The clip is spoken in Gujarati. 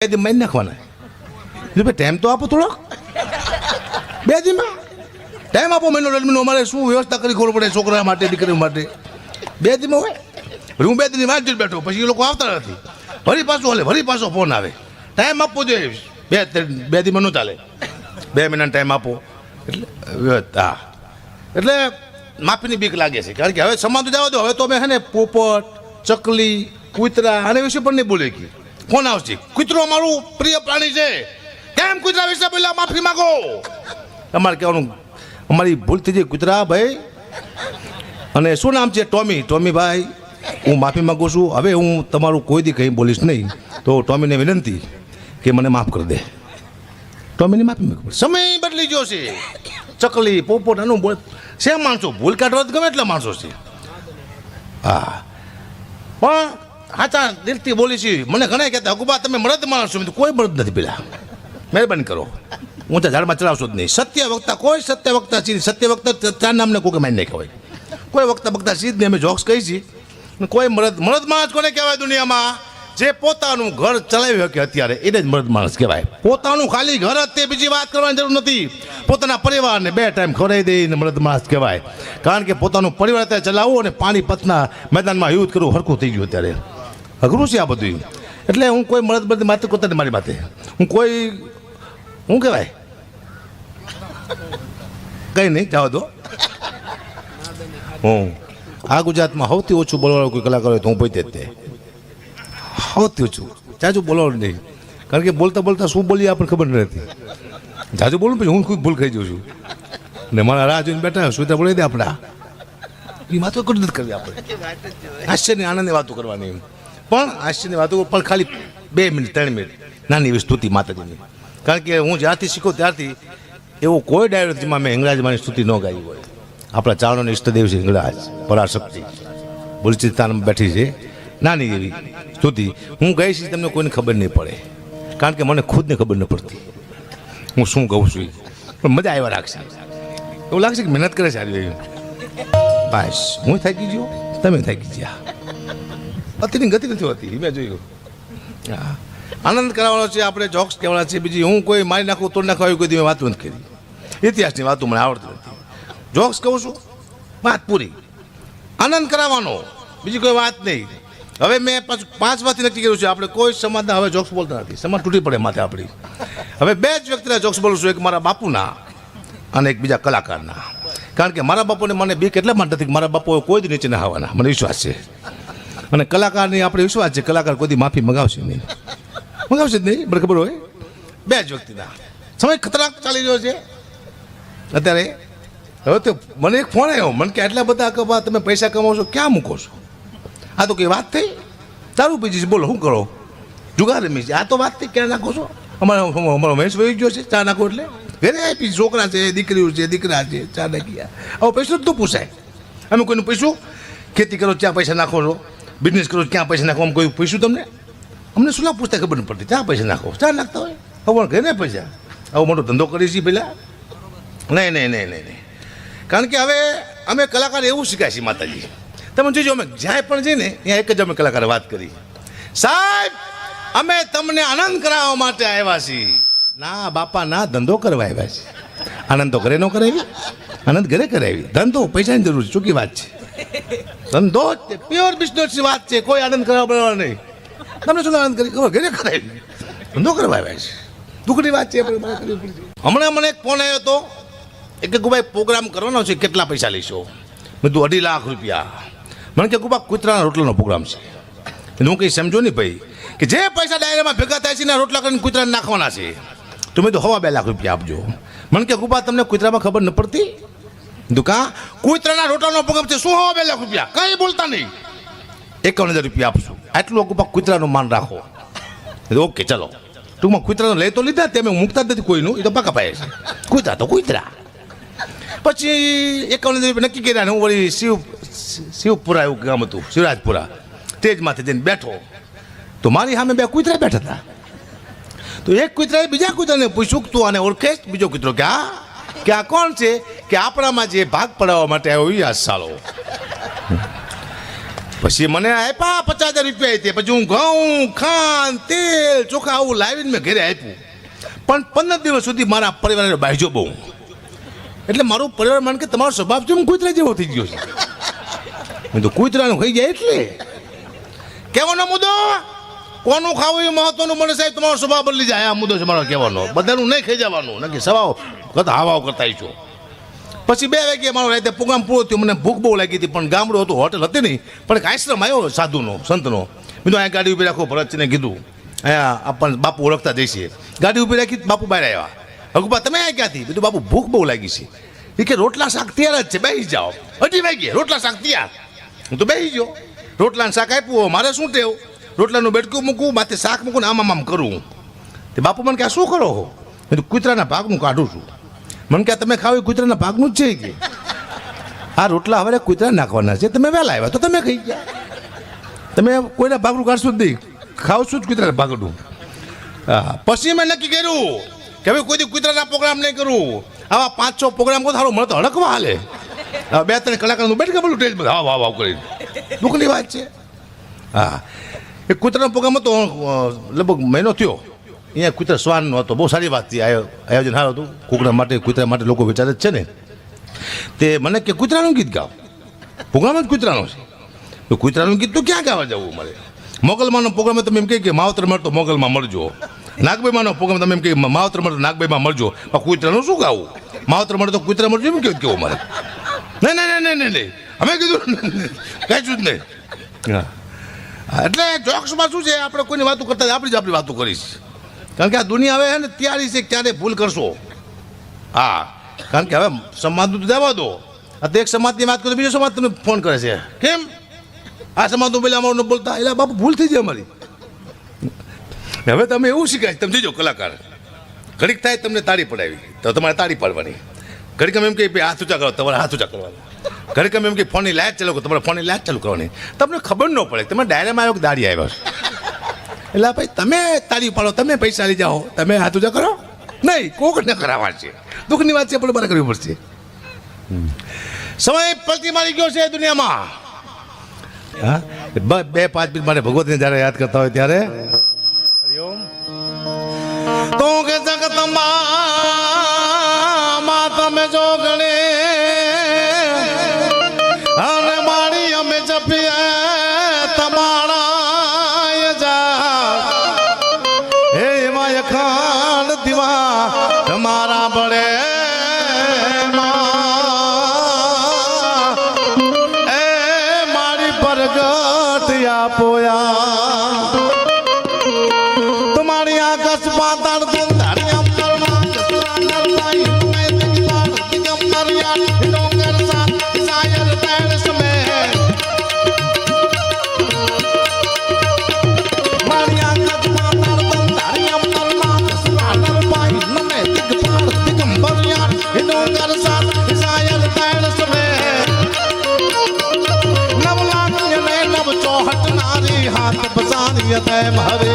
દી મારી નાખવાના. ભાઈ ટાઈમ તો આપો થોડોક, 2 દીમાં ટાઈમ આપો. મહિનો અમારે શું વ્યવસ્થા કરી ખબર પડે છોકરા માટે દીકરી માટે. 2 દીમાં હોય. હું 2 દીની વાંચ બેઠો, પછી એ લોકો આવતા નથી. ફરી પાછો ફોન આવે. ટાઈમ આપવો જોઈએ. 2 દીમાં ન ચાલે. 2 મહિનાનો ટાઈમ આપો એટલે હા. એટલે માફીની બીક લાગે છે, કારણ કે હવે સમાતું જવા દો. હવે તો અમે છે ને પોપટ, ચકલી, કૂતરા આના વિશે પણ નહીં બોલે. કે ફોન આવશે, કૂતરો અમારું પ્રિય પ્રાણી છે, કેમ કૂતરા વિશે પહેલા માફી માંગો. તમારે કહેવાનું અમારી ભૂલ થઈ જાય કૂતરા ભાઈ. અને શું નામ છે? ટોમી ભાઈ, હું માફી માગું છું. હવે હું તમારું કોઈ દી કંઈ બોલીશ નહીં. તો ટોમીને વિનંતી કે મને માફ કરી દે. ટોમીની માફી માગું. સમય બદલી ગયો છે. ચકલી, પોપટ આનું બોલ છે. માણસો ભૂલ કાઢવા ગમે એટલા માણસો છે. હા, પણ હાચા દિલથી બોલી છે. મને ઘણા કહેતા હકુબા તમે મરદ માણસ છો. કોઈ મરદ નથી પેલા, મહેરબાની કરો. હું તો ઝાડમાં ચડાવશો જ નહીં. સત્ય વક્તા કોઈ સત્ય વક્તા છીએ. સત્ય વક્તા ચાર નામને કોઈ માની નહીં કહેવાય. કોઈ વક્તા બક્તા સીધ નહીં. અમે જોક્સ કહી છીએ. કોઈ મરદ માણસ કોને કહેવાય દુનિયામાં? જે પોતાનું ઘર ચલાવી શકે અત્યારે એને જ મરદ માણસ કહેવાય. પોતાનું ખાલી ઘર જ તે, બીજી વાત કરવાની જરૂર નથી. પોતાના પરિવારને 2 ટાઈમ ખવડાવી દઈને મરદ માણસ કહેવાય. કારણ કે પોતાનું પરિવાર અત્યારે ચલાવવું અને પાણીપતના મેદાનમાં યુદ્ધ કરવું હરખું થઈ ગયું અત્યારે. અઘરું છે આ બધું. એટલે હું કોઈ મરદ માત્ર કરતા મારી માથે હું કહેવાય કંઈ નહીં, જવા દો. હું આ ગુજરાતમાં સૌથી ઓછું બોલવાનું કોઈ કલાકાર હોય તો હું પોતે જ તે. સૌથી ઓછું. જાજુ બોલવાનું નહીં, કારણ કે બોલતા બોલતા શું બોલીએ આપણને ખબર નથી. જાજુ બોલું પછી હું કોઈ ભૂલ ખાઈ જાઉં છું. ને મારા રાહ જોઈને બેઠા સુધા બોલી દે આપણા એ વાતો કરી નથી કરવી. આપણે હાસ્યની આનંદની વાતો કરવાની. પણ હાસ્યની વાતો પણ ખાલી 2 મિનિટ 3 મિનિટ નાની એવી સ્તુતિ માતાજીની. કારણ કે હું જ્યારથી શીખું ત્યારથી એવો કોઈ ડાયરો જેમાં મેં હિંગળાજમાંની સ્તુતિ ન ગાઈ હોય. આપણા ચારણોની ઈષ્ટદેવ છે હિંગળાજ, પરાશક્તિ બુલચિતાનમાં બેઠી છે. નાની એવી સ્તુતિ હું ગાઈ છે, તમને કોઈને ખબર નહીં પડે. કારણ કે મને ખુદને ખબર ન પડતી હું શું કહું છું. પણ મજા આવ્યા રાખશે. એવું લાગશે કે મહેનત કરે સારી. બસ હું થાકી ગયો, તમે થાકી ગયા. અતિની ગતિ નથી હોતી, મેં જોયું. હા, આનંદ કરાવવાનો છે. આપણે જોક્સ કહેવાના છે. બીજી હું કોઈ મારી નાખું તોડ નાખવા કોઈ મેં વાતો નથી કરી. ઇતિહાસની વાતો મને આવડતી નથી. જોક્સ કહું છું, વાત પૂરી. આનંદ કરાવવાનો, બીજી કોઈ વાત નહીં. હવે મેં 5 વાતથી નક્કી કર્યું છે આપણે કોઈ સમાજના હવે જોક્સ બોલતા નથી. સમાજ તૂટી પડે માથે આપણી. હવે 2 જ વ્યક્તિના જોક્સ બોલું છું. એક મારા બાપુના અને એક બીજા કલાકારના. કારણ કે મારા બાપુને મને બીક એટલે માટે નથી કે મારા બાપુ કોઈ જ નીચે ના આવવાના, મને વિશ્વાસ છે. અને કલાકારની આપણે વિશ્વાસ છે કલાકાર કોઈ માફી મગાવશે નહીં. મગાવશે જ નહીં, બરાબર ખબર હોય. 2 જ વ્યક્તિના. સમય ખતરનાક ચાલી રહ્યો છે અત્યારે. હવે તો મને એક ફોન આવ્યો, મને કે આટલા બધા તમે પૈસા કમાવો છો, ક્યાં મૂકો છો? આ તો કઈ વાત થઈ? દારૂ પી જઈશ, બોલો શું કરો? જુગાર રમી છે. આ તો વાત થઈ, ક્યાં નાખો છો? અમારો મહેશ વહી ગયો છે, ચા નાખો એટલે ઘરે આપી. છોકરા છે, દીકરીઓ છે, દીકરા છે, ચા નાખી. હવે પૈસા જ તો પૂછાય. અમે કોઈને પૂછ્યું ખેતી કરો ક્યાં પૈસા નાખો છો, બિઝનેસ કરો ક્યાં પૈસા નાખો? અમે કોઈ પૂછ્યું તમને? અમને શું પૂછતા ખબર ન પડતી. ક્યાં પૈસા નાખો? ચા નાખતા હોય. હવે ઘરે પૈસા આવો મોટો ધંધો કરીએ છીએ પહેલાં? નહીં. કારણ કે હવે અમે કલાકાર એવું શીખ્યા છીએ માતાજી. તમે જોજો, અમે જ્યાં પણ જઈએ ને ત્યાં એક જ અમે કલાકારે વાત કરી, સાહેબ અમે તમને આનંદ કરાવવા માટે આવ્યા છીએ. ના બાપા ના, ધંધો કરવા આવ્યા છે. આનંદ તો ઘરે ન કરાવી, આનંદ ઘરે કરાવી. ધંધો પૈસાની જરૂર છે, ચૂકી વાત છે. ધંધો જ પ્યોર બિઝનેસની વાત છે. કોઈ આનંદ કરાવવા નહીં. તમને શું આનંદ કરી ખબર? ઘરે કરાવી. ધંધો કરવા આવ્યા છે. દુઃખની વાત છે. હમણાં મને એક ફોન આવ્યો હતો. એક ગુભાઈ પ્રોગ્રામ કરવાનો છે, કેટલા પૈસા લઈશો? મેં તું 2.5 લાખ રૂપિયા. મને કે ગુબા કૂતરાના રોટલાનો પ્રોગ્રામ છે. હું કંઈ સમજો નહીં ભાઈ કે જે પૈસા ડાયરામાં ભેગા થાય છે ને રોટલા કરીને કૂતરાને નાખવાના છે. તો મેં તો 2.5 લાખ રૂપિયા આપજો. મને કે ગુબા તમને કૂતરામાં ખબર ન પડતી? દુકાન કૂતરાના રોટલાનો પ્રોગ્રામ છે, શું 2.5 લાખ રૂપિયા? કંઈ બોલતા નહીં. 51,000 રૂપિયા આપશું. આટલું ગુબા કૂતરાનું માન રાખો. ઓકે ચાલો. ટૂંકમાં કૂતરાનો લઈ તો લીધા, તેમ મૂકતા જ નથી કોઈનું. એ તો પાકા પાય છે. કૂતરા તો કૂતરા. પછી 51,000 રૂપિયા નક્કી કર્યા. હું વળી શિવપુરા એવું ગામ હતું, શિવરાજપુરા. સ્ટેજમાંથી જઈને બેઠો તો મારી સામે 2 કૂતરા બેઠા હતા. તો એક કૂતરાએ બીજા કૂતરાને પૂછ્યું તું આને ઓળખે? બીજો કૂતરો કે આ કોણ છે? કે આપણામાં જે ભાગ પડાવવા માટે આવ્યો એ આ સાલો. પછી મને આપ્યા 50,000 રૂપિયા તે પછી હું ઘઉં ખાંડ તેલ ચોખા આવું લાવીને મેં ઘરે આપ્યું પણ 15 દિવસ સુધી મારા પરિવારને બાજ્યો બહુ એટલે મારું પરિવાર માન કે તમારો સ્વભાવ છે હું કૂતરા જેવો થઈ ગયો છે મેં તો કૂતરાનું ખાઈ જાય એટલે કહેવાનો મુદ્દો કોનું ખાવું એ મહત્વનું મને સાહેબ તમારો સ્વભાવ બદલી જાય આ મુદ્દો છે મારો કહેવાનો બધાનું નહીં ખાઈ જવાનું નક્કી સવાઓ કરતા હાવાઓ કરતા છો પછી 2 વાગ્યે મારો રાતે પ્રોગ્રામ પૂરો થયો મને ભૂખ બહુ લાગી હતી પણ ગામડું હતું હોટલ હતી નહીં પણ એક આશ્રમ આવ્યો સાધુનો સંતનો મેં તો અહીંયા ગાડી ઊભી રાખો ભરતને કીધું અહીંયા આપણને બાપુ ઓળખતા જઈશે ગાડી ઊભી રાખી બાપુ બહાર આવ્યા હકુબા તમે અહીંયા ક્યાંથી બીજું બાપુ ભૂખ બહુ લાગી છે એ કે રોટલા શાક તૈયાર જ છે બેસી જાઓ 2 વાગ્યે રોટલા શાક તૈયાર હું તો બેસી ગયો રોટલાનું શાક આપ્યું મારે શું ટેવ રોટલાનું બેટકું મૂકું માથે શાક મૂકું ને આમ કરું તે બાપુ મને કે આ શું કરો હો મેં તો કૂતરાના ભાગનું કાઢું છું મને કે તમે ખાવ એ કૂતરાના ભાગનું જ છે કે આ રોટલા હવે કૂતરા નાખવાના છે તમે વહેલા આવ્યા તો તમે ખાઈ ગયા તમે કોઈના ભાગનું કાઢશો જ નહીં ખાવશું જ કૂતરાના ભાગનું હા પછી મેં નક્કી કર્યું કે હવે કોઈ કૂતરાના પ્રોગ્રામ નહીં કરું આવા 5-6 પ્રોગ્રામ કોઈ સારું મળે તો હડકવા હાલે 2-3 કલાકારનું બેઠ કે બોલું સ્ટેજ પર હાવ હાવ કરીને દુઃખની વાત છે હા એ કૂતરાનો પ્રોગ્રામ હતો લગભગ મહિનો થયો અહીંયા કૂતરા શ્વાનનો હતો બહુ સારી વાત હતી આયોજન સારું હતું કૂતરા માટે લોકો વિચારે જ છે ને તે મને કે કૂતરાનું ગીત ગાઓ પ્રોગ્રામ જ કૂતરાનો છે તો કૂતરાનું ગીત તો ક્યાં ગાવા જવું મારે મોગલમાંનો પ્રોગ્રામ તમે એમ કહે કે માવતર મળતો મોગલમાં મળજો નાગભાઈમાંનો પ્રોગ્રામ તમે એમ કહે માવતર મળતો નાગભાઈમાં મળજો પણ કૂતરાનું શું ગાવું માવતર મળે તો કૂતરા મળજો એમ કેવું મારે નહીં અમે કીધું કહીશું જ નહીં હા એટલે જોક્સમાં શું છે આપણે કોઈની વાતો કરતા આપણી જ આપણી વાતો કરીશ કારણ કે આ દુનિયા હવે ને તૈયારી છે ક્યારે ભૂલ કરશો હા કારણ કે હવે સમાજનું તો દેવા દો આ તો એક સમાજની વાત કરો બીજો સમાજ તમને ફોન કરે છે કેમ આ સમાજનું પેલા અમારું બોલતા એટલે બાપુ ભૂલ થઈ જાય અમારી હવે તમે એવું શીખાય તમે જઈજો કલાકાર ઘડીક થાય તમને તાળી પડાવી તો તમારે તાળી પાડવાની ઘડીક એમ કે હાથ ઊંચા કરો તમારે હાથ ઊંચા કરવાના ઘડીક એમ કે ફોનની લાઇટ ચાલુ કરો તમારે ફોનની લાઇટ ચાલુ કરવાની તમને ખબર ન પડે તમે ડાયરામાં આવ્યો કે દાડી આવ્યો એટલે ભાઈ તમે તાળી પાડો તમે પૈસા લઈ જાઓ તમે હાથ ઊંચા કરો નહીં કોક ન કરાવવા છે દુઃખની વાત છે આપણે બરાબર કરવી પડશે સમય પલટી મારી ગયો છે દુનિયામાં હા 2-5 મિનિટ માટે ભગવતને જ્યારે યાદ કરતા હોય ત્યારે હરિઓમ તો કે જગતમાં તમે જો ગણે અને મારી અમે જપીએ તમારા જા હે એમાં અખંડ દીવા તમારા બળે એ મારી પ્રગટ આપોયા તમારી આકાશ પાતાળ હાથ બસાની હૃદય